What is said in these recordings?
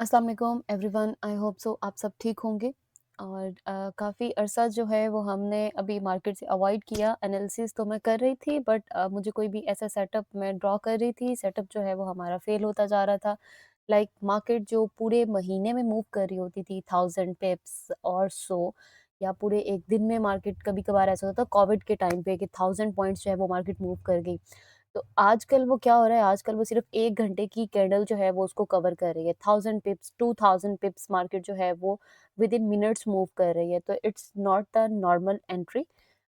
अस्सलाम वालेकुम everyone. I hope so आप सब ठीक होंगे। और काफ़ी अरसा जो है वो हमने अभी मार्केट से अवॉइड किया। एनालिसिस तो मैं कर रही थी बट मुझे कोई भी ऐसा सेटअप मैं ड्रॉ कर रही थी, सेटअप जो है वो हमारा फेल होता जा रहा था। लाइक मार्केट जो पूरे महीने में मूव कर रही होती थी 1000 पिप्स और सो, या पूरे एक दिन में मार्केट कभी कभार ऐसा होता था कोविड के टाइम पे कि 1000 पॉइंट्स जो है वो मार्केट मूव कर गई। तो आजकल वो क्या हो रहा है, आजकल वो सिर्फ़ 1 घंटे की कैंडल जो है वो उसको कवर कर रही है। 1000 पिप्स, 2000 पिप्स मार्केट जो है वो विदिन मिनट्स मूव कर रही है। तो it's not the normal entry.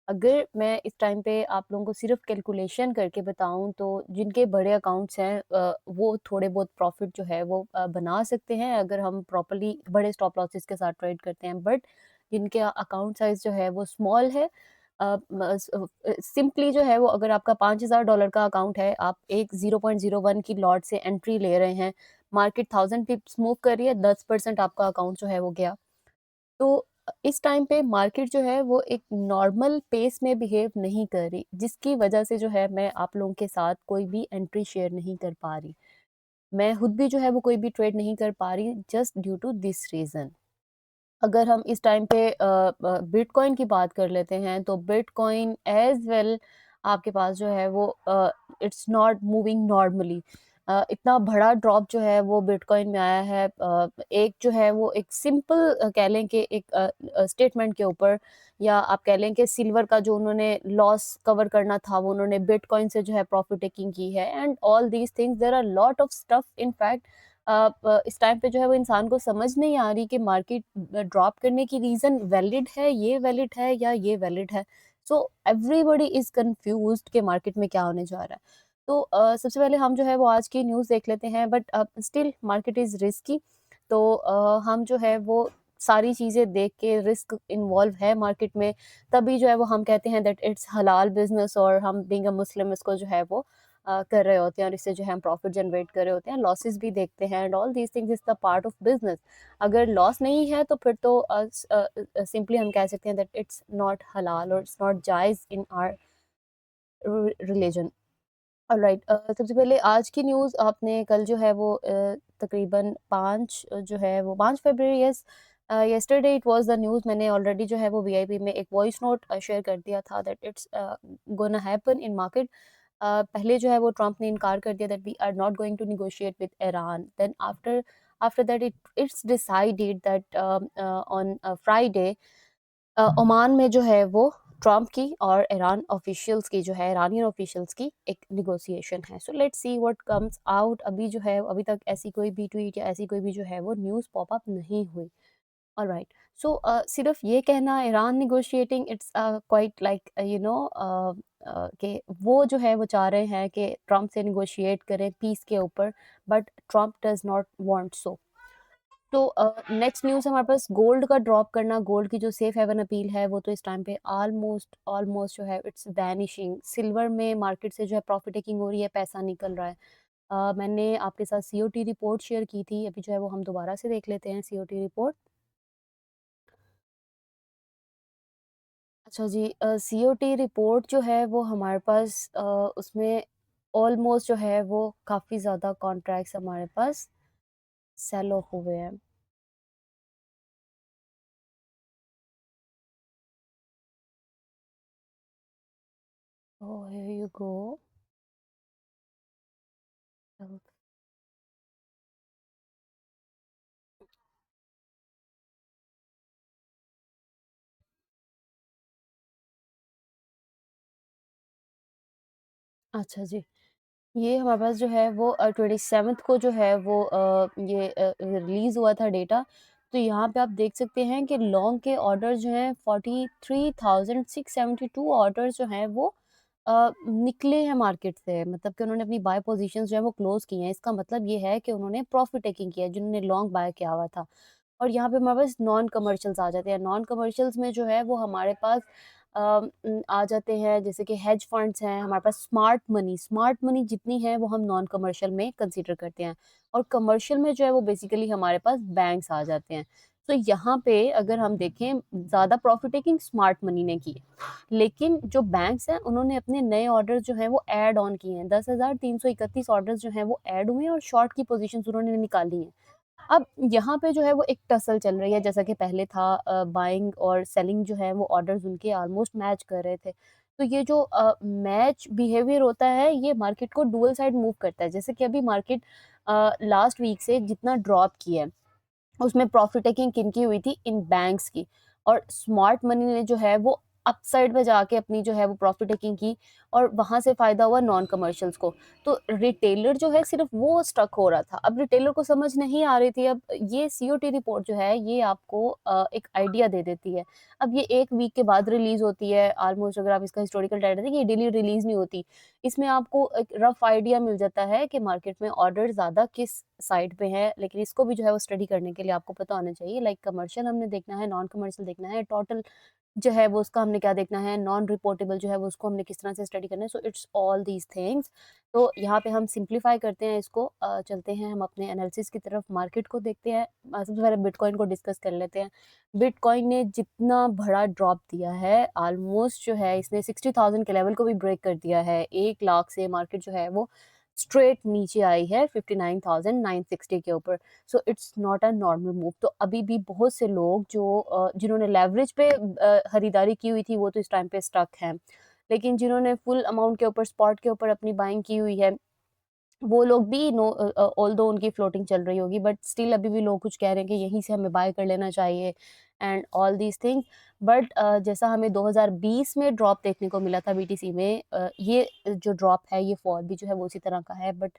अगर मैं इस टाइम पे आप लोगों को सिर्फ़ कैलकुलेशन करके बताऊँ तो जिनके बड़े अकाउंट्स हैं वो थोड़े बहुत प्रॉफ़िट जो है वो बना सकते हैं अगर हम प्रॉपर्ली बड़े स्टॉप लॉसेस के साथ ट्रेड करते हैं। बट जिनके अकाउंट साइज़ जो है वो स्मॉल है, सिंपली जो है वो अगर आपका $5000 का अकाउंट है, आप एक 0.01 की लॉट से एंट्री ले रहे हैं, मार्केट 1000 पिप्स मूव कर रही है, 10% आपका अकाउंट जो है वो गया। तो इस टाइम पे मार्केट जो है वो एक नॉर्मल पेस में बिहेव नहीं कर रही, जिसकी वजह से जो है मैं आप लोगों के साथ कोई भी एंट्री शेयर नहीं कर पा रही। मैं खुद भी जो है वो कोई भी ट्रेड नहीं कर पा रही just due to this reason. अगर हम इस टाइम पे बिटकॉइन की बात कर लेते हैं तो बिटकॉइन एज़ वेल आपके पास जो है वो इट्स नॉट मूविंग नॉर्मली। इतना बड़ा ड्रॉप जो है वो बिटकॉइन में आया है। एक जो है वो एक सिंपल कह लें कि एक स्टेटमेंट के ऊपर, या आप कह लें कि सिल्वर का जो उन्होंने लॉस कवर करना था वो उन्होंने बिटकॉइन से जो है प्रॉफिट टेकिंग की है। And all these things, there are lot of stuff in fact. इस टाइम पे जो है वो इंसान को समझ नहीं आ रही कि मार्केट ड्रॉप करने की रीज़न वैलिड है, ये वैलिड है या ये वैलिड है। सो एवरीबॉडी इज़ कन्फ्यूज़्ड कि मार्केट में क्या होने जा रहा है। तो सबसे पहले हम जो है वो आज की न्यूज़ देख लेते हैं, but still market is risky. तो हम जो है वो सारी चीज़ें देख के, रिस्क इन्वॉल्व है मार्केट में, तभी जो है वो हम कहते हैं दैट इट्स हलाल बिज़नेस, और हम बीइंग अ मुस्लिम इसको जो है वो कर रहे होते हैं और इससे जो है हम प्रॉफिट जनरेट कर रहे होते हैं, लॉसेस भी देखते हैं, and all these things is the part of business. अगर लॉस नहीं है तो फिर तो सिंपली हम कह सकते हैं दैट इट्स नॉट हलाल और इट्स नॉट जायज़ इन आवर रिलीजन। ऑलराइट, सबसे पहले आज की न्यूज़ आपने कल जो है वो तकरीबन 5 जो है वो 5 फरवरी, yes, yesterday it was the news. मैंने ऑलरेडी जो है वो वीआईपी में एक वॉइस नोट शेयर कर दिया था that it's gonna happen in market. पहले जो है वो ट्रम्प ने इनकार कर दिया that we are not going to negotiate with Iran. Then after after that it's decided that on Friday Oman में जो है वो ट्रम्प की और ईरान ऑफिशियल्स की जो है, ईरानियन ऑफिशियल्स की एक नेगोशिएशन है। So let's see what comes out. अभी जो है अभी तक ऐसी कोई भी ट्वीट या ऐसी कोई भी जो है वो न्यूज़ पॉप अप नहीं हुई। ऑलराइट। सो सिर्फ ये कहना Iran negotiating, it's quite like कि वो जो है वो चाह रहे हैं कि ट्रम्प से नेगोशिएट करें पीस के ऊपर, but Trump does not want so. तो नेक्स्ट न्यूज़ हमारे पास गोल्ड का ड्रॉप करना। गोल्ड की जो सेफ हेवन अपील है वो तो इस टाइम पे ऑलमोस्ट ऑलमोस्ट जो है इट्स वैनिशिंग। सिल्वर में मार्केट से जो है प्रॉफिट टेकिंग हो रही है, पैसा निकल रहा है। मैंने आपके साथ सीओटी रिपोर्ट शेयर की थी, अभी जो है वो हम दोबारा से देख लेते हैं सीओटी रिपोर्ट। अच्छा जी, सीओटी रिपोर्ट जो है वो हमारे पास उसमें ऑलमोस्ट जो है वो काफ़ी ज़्यादा कॉन्ट्रैक्ट्स हमारे पास सेल ऑफ हुए हैं। ओह, हियर यू गो। अच्छा जी। ये हमारे पास जो है वो 27th को जो है वो ये रिलीज़ हुआ था डेटा। तो यहाँ पे आप देख सकते हैं कि लॉन्ग के ऑर्डर जो हैं 43,672 ऑर्डर्स जो हैं वो निकले हैं मार्केट से। मतलब कि उन्होंने अपनी बाय पोज़ीशंस जो है वो क्लोज़ की हैं। इसका मतलब ये है कि उन्होंने प्रॉफ़िट टेकिंग किया है, जिन्होंने लॉन्ग बाय किया हुआ था। और यहाँ पे हमारे पास नॉन कमर्शियल्स आ जाते हैं। नॉन कमर्शियल्स में जो है वो हमारे पास आ जाते हैं, जैसे कि हेज फंड्स हैं, हमारे पास स्मार्ट मनी जितनी है वो हम नॉन कमर्शियल में कंसीडर करते हैं। और कमर्शियल में जो है वो बेसिकली हमारे पास बैंक्स आ जाते हैं। तो यहाँ पे अगर हम देखें, ज़्यादा प्रॉफिट टेकिंग स्मार्ट मनी ने की है, लेकिन जो बैंक्स हैं उन्होंने अपने नए ऑर्डर जो हैं वो ऐड ऑन किए हैं। 10,331 ऑर्डर्स जो हैं वो ऐड हुए हैं और शॉर्ट की पोजीशंस उन्होंने निकाली हैं। अब यहाँ पे जो है वो एक टसल चल रही है, जैसा कि पहले था बाइंग और सेलिंग जो है वो ऑर्डर्स उनके ऑलमोस्ट मैच कर रहे थे। तो ये जो मैच बिहेवियर होता है ये मार्केट को डुअल साइड मूव करता है। जैसे कि अभी मार्केट लास्ट वीक से जितना ड्रॉप किया है उसमें प्रॉफिट टेकिंग किनकी हुई थी? इन बैंक्स की। और स्मार्ट मनी ने जो है वो अपसाइड में जाके अपनी जो है वो प्रॉफिट टेकिंग की और वहाँ से फ़ायदा हुआ नॉन कमर्शियल्स को। तो रिटेलर जो है सिर्फ़ वो स्टक हो रहा था। अब रिटेलर को समझ नहीं आ रही थी। अब ये सीओटी रिपोर्ट जो है ये आपको एक आइडिया दे देती है। अब ये 1 वीक के बाद रिलीज़ होती है ऑलमोस्ट। अगर आप इसका हिस्टोरिकल डाटा देखिए, ये डेली रिलीज़ नहीं होती। इसमें आपको एक रफ़ आइडिया मिल जाता है कि मार्केट में ऑर्डर ज़्यादा किस साइड पे है, लेकिन इसको भी जो है वो स्टडी करने के लिए आपको पता होना चाहिए। लाइक कमर्शियल हमने देखना है, नॉन कमर्शियल देखना है, टोटल जो है वो उसका हमने क्या देखना है, नॉन रिपोर्टेबल जो है वो उसको हमने किस तरह से स्टडी करना है। So it's all these things. तो यहाँ पे हम सिंप्लीफाई करते हैं इसको, चलते हैं हम अपने एनालिसिस की तरफ, मार्केट को देखते हैं। सबसे पहले बिटकॉइन को डिस्कस कर लेते हैं। बिटकॉइन ने जितना बड़ा ड्रॉप दिया है, ऑलमोस्ट जो है इसने 60,000 के लेवल को भी ब्रेक कर दिया है। 1 लाख से मार्केट जो है वो स्ट्रेट नीचे आई है 59,960 के ऊपर। So it's not a normal move. तो अभी भी बहुत से लोग जो जिन्होंने लेवरेज पे खरीदारी की हुई थी वो तो इस टाइम पे स्टक हैं। लेकिन जिन्होंने फुल अमाउंट के ऊपर स्पॉट के ऊपर अपनी बाइंग की हुई है वो लोग भी ऑल्दो उनकी फ्लोटिंग चल रही होगी बट स्टिल अभी भी लोग कुछ कह रहे हैं कि यहीं से हमें बाय कर लेना चाहिए and all these things. But जैसा हमें 2020 में ड्रॉप देखने को मिला था बीटीसी में, ये जो ड्रॉप है ये फॉल भी जो है वो उसी तरह का है। बट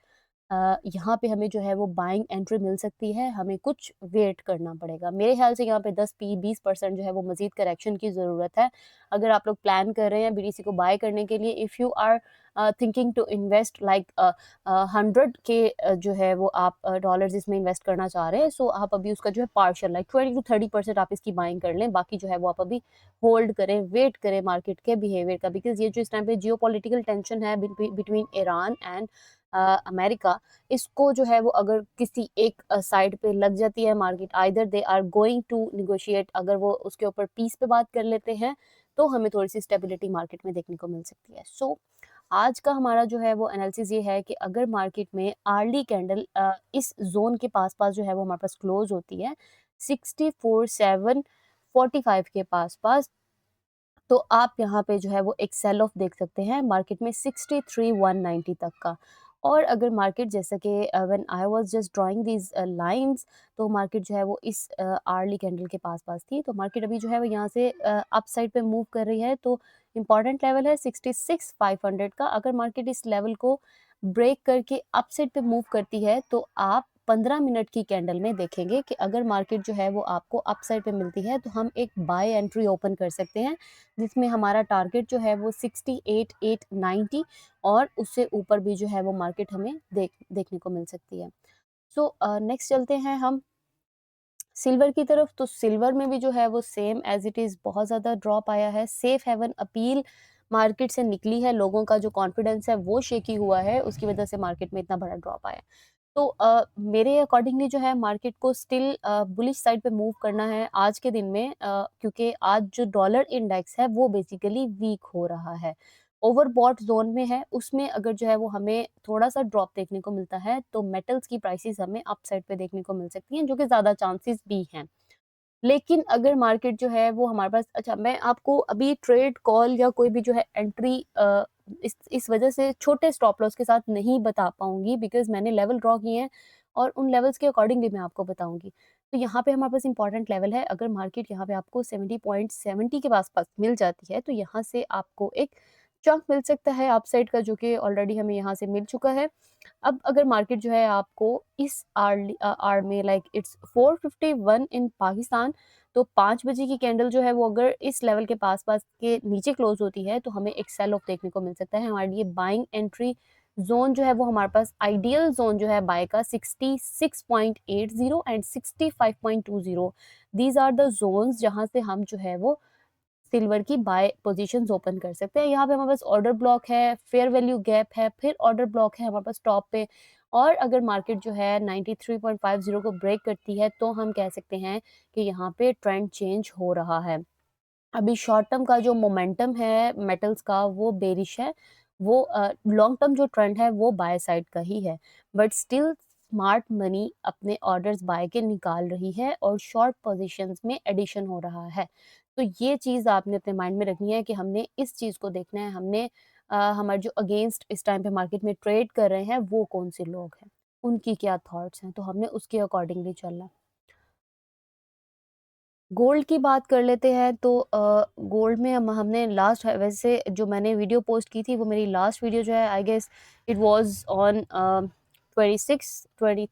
यहाँ पे हमें जो है वो बाइंग एंट्री मिल सकती है, हमें कुछ वेट करना पड़ेगा। मेरे ख्याल से यहाँ पे 10-20% जो है वो मज़ीद करेक्शन की ज़रूरत है। अगर आप लोग प्लान कर रहे हैं बीटीसी को बाय करने के लिए, if you are thinking to invest like 100 के जो है वो आप डॉलर्स इसमें इन्वेस्ट करना चाह रहे हैं, सो आप अभी उसका जो है पार्शियल लाइक 20-30% आप इसकी बाइंग कर लें, बाकी जो है वो आप अभी होल्ड करें, वेट करें मार्केट के बिहेवियर का। बिकॉज़ ये जो इस टाइम पे जियोपॉलिटिकल टेंशन है बिटवीन ईरान एंड अमेरिका, इसको जो है वो अगर किसी एक साइड पे लग जाती है market, either they are going to negotiate, अगर वो उसके ऊपर पीस पे बात कर लेते हैं, तो हमें थोड़ी-सी स्टेबिलिटी मार्केट में देखने को मिल सकती है। सो आज का हमारा जो है वो एनालिसिस ये है कि अगर मार्केट में अर्ली कैंडल इस ज़ोन के पास-पास जो है वो हमारे पास क्लोज़ होती है 64,745 के पास-पास, तो आप यहाँ पे जो है वो एक सेल ऑफ देख सकते हैं मार्केट में 63,190 तक का। और अगर मार्केट जैसा कि when I was just drawing these lines, तो मार्केट जो है वो इस आर्ली कैंडल के पास-पास थी। तो मार्केट अभी जो है वो यहाँ से अप साइड पे मूव कर रही है, तो इम्पोर्टेंट लेवल है 66,500 का। अगर मार्केट इस लेवल को ब्रेक करके अप साइड पे मूव करती है, तो आप 15 मिनट की कैंडल में देखेंगे कि अगर मार्केट जो है वो आपको अप साइड पे मिलती है, तो हम एक बाय एंट्री ओपन कर सकते हैं, जिसमें हमारा टारगेट जो है वो 68,890 और उससे ऊपर भी जो है वो मार्केट हमें देखने को मिल सकती है। सो नेक्स्ट चलते हैं हम सिल्वर की तरफ। तो सिल्वर में भी जो है वो सेम एज़ इट इज़ बहुत ज़्यादा ड्रॉप आया है। सेफ हेवन अपील मार्केट से निकली है, लोगों का जो कॉन्फिडेंस है वो शेकी हुआ है, उसकी वजह से मार्केट में इतना बड़ा ड्रॉप आया है। तो मेरे अकॉर्डिंगली जो है मार्केट को स्टिल बुलिश साइड पे मूव करना है आज के दिन में, क्योंकि आज जो डॉलर इंडेक्स है वो बेसिकली वीक हो रहा है, ओवरबॉट जोन में है। उसमें अगर जो है वो हमें थोड़ा सा ड्रॉप देखने को मिलता है तो मेटल्स की प्राइसेस हमें अप साइड पे देखने को मिल सकती हैं, जो कि ज़्यादा चांसेस भी हैं। लेकिन अगर मार्केट जो है वो हमारे पास, अच्छा मैं आपको अभी ट्रेड कॉल या कोई भी जो है एंट्री इस वजह से छोटे स्टॉप लॉस के साथ नहीं बता पाऊँगी, बिकॉज़ मैंने लेवल ड्रॉ किए हैं और उन लेवल्स के अकॉर्डिंगली मैं आपको बताऊँगी। तो यहाँ पे हमारे पास इम्पोर्टेंट लेवल है, अगर मार्केट यहाँ पे आपको 70.70 के आस-पास मिल जाती है, तो यहाँ से आपको एक चंक मिल सकता है अपसाइड का, जो कि ऑलरेडी हमें यहाँ से मिल चुका है। अब अगर मार्केट जो है आपको इस आर में लाइक इट्स 451 इन पाकिस्तान, तो 5 बजे की कैंडल जो है वो अगर इस लेवल के पास-पास के नीचे क्लोज़ होती है, तो हमें एक सेल ऑफ देखने को मिल सकता है। हमारे लिए बाइंग एंट्री ज़ोन जो है वो हमारे पास आइडियल ज़ोन जो है बाय का 66.80 and 65.20, these are the zones जहाँ से हम जो है वो सिल्वर की बाय पोजीशंस ओपन कर सकते हैं। यहाँ पे हमारे पास ऑर्डर ब्लॉक है, फेयर वैल्यू गैप है, फिर ऑर्डर ब्लॉक है हमारे पास टॉप पे। और अगर मार्केट जो है 93.50 को ब्रेक करती है, तो हम कह सकते हैं कि यहाँ पे ट्रेंड चेंज हो रहा है। अभी शॉर्ट टर्म का जो मोमेंटम है मेटल्स का वो बेरिश है, वो लॉन्ग टर्म जो ट्रेंड है वो बाय साइड का ही है। बट स्टिल स्मार्ट मनी अपने ऑर्डर्स बाय के निकाल रही है और शॉर्ट पोजीशंस में एडिशन हो रहा है। तो ये चीज़ आपने अपने माइंड में रखनी है कि हमने इस चीज़ को देखना है, हमने हमारे जो अगेंस्ट इस टाइम पे मार्केट में ट्रेड कर रहे हैं वो कौन-से लोग हैं, उनकी क्या थॉट्स हैं, तो हमने उसके अकॉर्डिंगली चलना है। गोल्ड की बात कर लेते हैं तो गोल्ड में हमने लास्ट वैसे जो मैंने वीडियो पोस्ट की थी वो मेरी लास्ट वीडियो जो है I guess it was on 26 23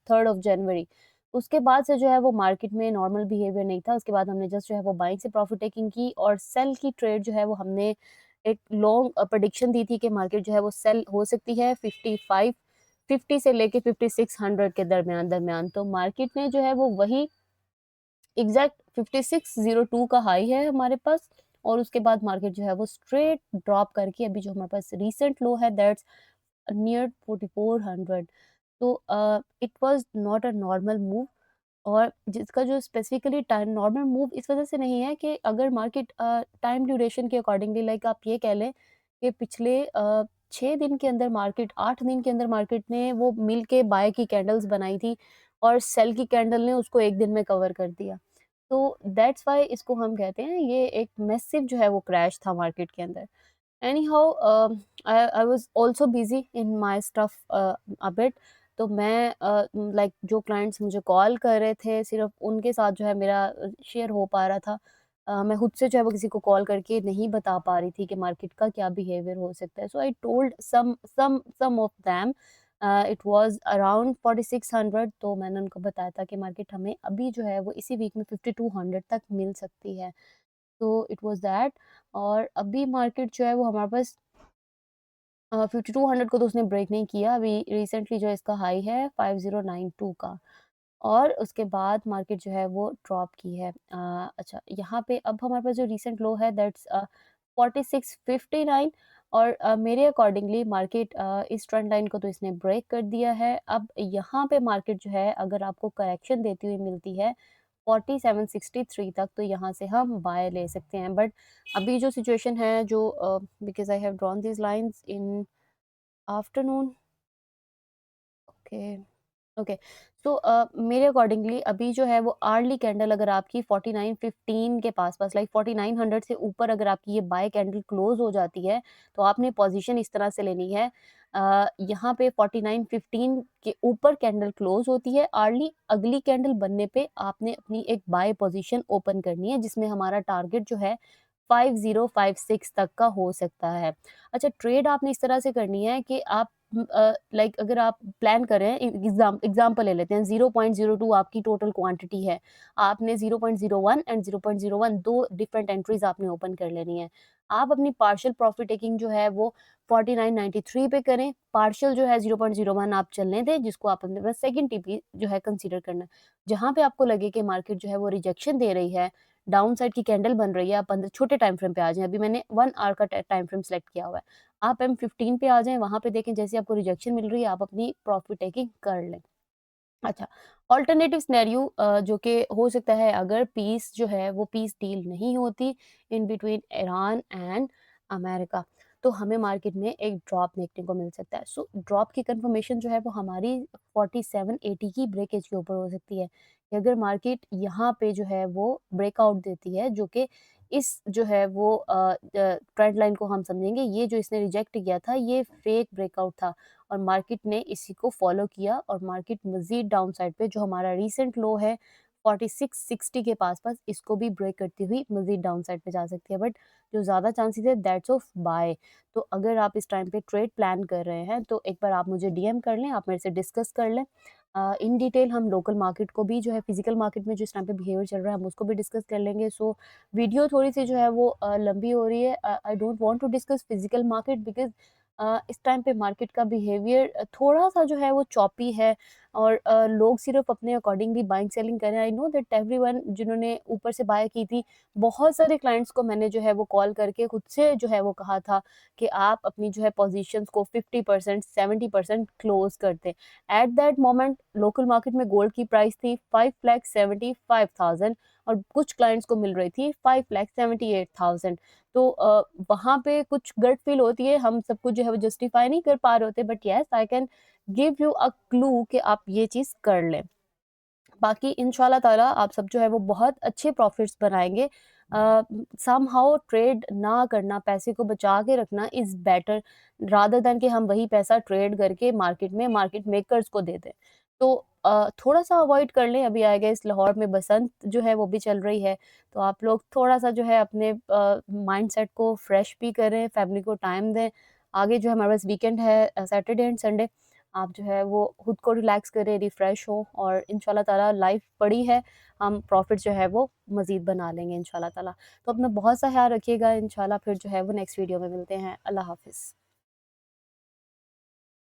3rd of January. उसके बाद से जो है वो मार्केट में नॉर्मल बिहेवियर नहीं था। उसके बाद हमने जस्ट जो है वो बाइंग से प्रॉफिट टेकिंग की और सेल की ट्रेड जो है वो हमने एक लॉन्ग प्रेडिक्शन दी थी कि मार्केट जो है वो सेल हो सकती है 55 50 से लेके 5600 के दरमियान दरमियान। तो मार्केट ने जो है वो वही एग्जैक्ट 5602 का हाई है हमारे पास और उसके बाद मार्केट जो है वो स्ट्रेट ड्रॉप करके अभी जो हमारे पास रीसेंट लो है दैट्स नियर 4400। तो it was not a normal move और जिसका जो स्पेसिफिकली टाइम नॉर्मल मूव इस वजह से नहीं है कि अगर मार्केट टाइम ड्यूरेशन के अकॉर्डिंगली लाइक आप ये कह लें कि पिछले 6 दिन के अंदर मार्केट 8 दिन के अंदर मार्केट ने वो मिल के बाय की कैंडल्स बनाई थी और सेल की कैंडल ने उसको एक दिन में कवर कर दिया। तो दैट्स व्हाई इसको हम कहते हैं ये एक मैसिव जो है वो क्रैश था मार्केट के अंदर। Anyhow I was also busy in my stuff a bit. तो मैं लाइक जो क्लाइंट्स मुझे कॉल कर रहे थे सिर्फ़ उनके साथ जो है मेरा शेयर हो पा रहा था। मैं खुद से जो है वो किसी को कॉल करके नहीं बता पा रही थी कि मार्केट का क्या बिहेवियर हो सकता है। So I told some of them it was around 4600। तो मैंने उनको बताया था कि मार्केट हमें अभी जो है वो इसी वीक में 5200 तक मिल सकती है। तो इट वाज़ दैट और अभी मार्केट जो है वो हमारे पास 5200 को तो उसने ब्रेक नहीं किया। अभी रिसेंटली जो इसका हाई है 5092 का और उसके बाद मार्केट जो है वो ड्रॉप की है। अच्छा यहाँ पे अब हमारे पास जो रीसेंट लो है दैट्स 4659 और मेरे अकॉर्डिंगली मार्केट इस ट्रेंड लाइन को तो इसने ब्रेक कर दिया है। अब यहाँ पे मार्केट जो है अगर आपको करेक्शन देती हुई मिलती है 4763 तक तो यहाँ से हम बाय ले सकते हैं। बट अभी जो सिचुएशन है जो because I have drawn these lines in afternoon. Okay. Okay. So मेरे अकॉर्डिंगली अभी जो है वो अर्ली कैंडल अगर आपकी 4915 के पास-पास लाइक 4900 से ऊपर अगर आपकी ये बाय कैंडल क्लोज़ हो जाती है, तो आपने पोज़ीशन इस तरह से लेनी है। यहाँ पे 4915 के ऊपर कैंडल क्लोज़ होती है, अर्ली अगली कैंडल बनने पे आपने अपनी एक बाय पोज़ीशन ओपन करनी है, जिसमें हमारा टारगेट जो है 5056 तक का हो सकता है। अच्छा ट्रेड आपने इस तरह से करनी है कि आप लाइक अगर आप प्लान कर रहे हैं एग्जांपल ले लेते हैं 0.02 आपकी टोटल क्वांटिटी है। आपने 0.01 एंड 0.01 2 डिफरेंट एंट्रीज़ आपने ओपन कर लेनी है। आप अपनी पार्शियल प्रॉफिट टेकिंग जो है वो 4993 पे करें, पार्शियल जो है 0.01 आप चलने दें जिसको आप अपने पास सेकंड टीपी जो है कंसीडर करना है। जहाँ पे आपको लगे कि मार्केट जो है वो रिजेक्शन दे रही है, डाउन साइड की कैंडल बन रही है, आप 15 छोटे टाइम फ्रेम पे आ जाएँ। अभी मैंने 1 आवर का टाइम फ्रेम सेलेक्ट किया हुआ है। आप M15 पे आ जाएँ, वहाँ पे देखें जैसे आपको रिजेक्शन मिल रही है, आप अपनी प्रॉफिट टेकिंग कर लें। अच्छा, अल्टरनेटिव सिनेरियो जो कि हो सकता है अगर पीस जो है वो पीस डील नहीं होती in between Iran and America, तो हमें मार्केट में एक ड्रॉप देखने को मिल सकता है। सो ड्रॉप की कंफर्मेशन जो है वो हमारी 4780 की ब्रेकेज के ऊपर हो सकती है कि अगर मार्केट यहाँ पे जो है वो ब्रेकआउट देती है जो कि इस जो है वो ट्रेंड लाइन को हम समझेंगे ये जो इसने रिजेक्ट किया था ये फेक ब्रेकआउट था और मार्केट ने इसी को फॉलो किया और मार्केट मज़ीद डाउन साइड पे जो हमारा रीसेंट लो है 4660 के पास-पास इसको भी ब्रेक करती हुई मज़ीद डाउन साइड पे जा सकती है। बट जो ज़्यादा चांसेस है दैट्स ऑफ बाय। तो अगर आप इस टाइम पे ट्रेड प्लान कर रहे हैं तो एक बार आप मुझे डीएम कर लें, आप मेरे से डिस्कस कर लें। इन डिटेल हम लोकल मार्केट को भी जो है फिज़िकल मार्केट में जो इस टाइम पे बिहेवियर चल रहा है हम उसको भी डिस्कस कर लेंगे। सो वीडियो थोड़ी-सी जो है वो लंबी हो रही है। I don't want to discuss physical market because इस टाइम पे मार्केट का बिहेवियर थोड़ा-सा जो है वो चॉपी है और लोग सिर्फ़ अपने अकॉर्डिंगली बाइंग सेलिंग कर रहे हैं। आई नो दैट एवरीवन जिन्होंने ऊपर से बाय की थी, बहुत सारे क्लाइंट्स को मैंने जो है वो कॉल करके खुद से जो है वो कहा था कि आप अपनी जो है पोज़ीशंस को 50% 70% क्लोज़ कर दें। At that moment local market में गोल्ड की प्राइस थी 5,75,000 और कुछ क्लाइंट्स को मिल रही थी 5,78,000। तो वहाँ पे कुछ गट फील होती है, हम सब कुछ जो है वो जस्टिफाई नहीं कर पा रहे होते but yes I can give you a clue कि आप ये चीज़ कर लें। बाकी इंशाल्लाह ताला आप सब जो है वो बहुत अच्छे प्रॉफ़िट्स बनाएँगे। समहाउ ट्रेड ना करना, पैसे को बचा के रखना इज़ बेटर रादर दैन कि हम वही पैसा ट्रेड करके मार्केट में मार्केट मेकर्स को दे दें। तो थोड़ा-सा अवॉइड कर लें, अभी आई गेस लाहौर में बसंत जो है वो भी चल रही है, तो आप लोग थोड़ा-सा जो है अपने माइंडसेट को फ्रेश भी करें, फैमिली को टाइम दें। आगे जो हमारे पास वीकेंड है सैटरडे एंड संडे, आप जो है वो खुद को रिलैक्स करें, रिफ्रेश हों और इंशाल्लाह ताला लाइफ बड़ी है, हम प्रॉफ़िट जो है वो मज़ीद बना लेंगे इंशाल्लाह ताला। तो अपना बहुत सा ख़्याल रखिएगा, इंशाल्लाह फिर जो है वो नेक्स्ट वीडियो में मिलते हैं। अल्लाह हाफ़िज़।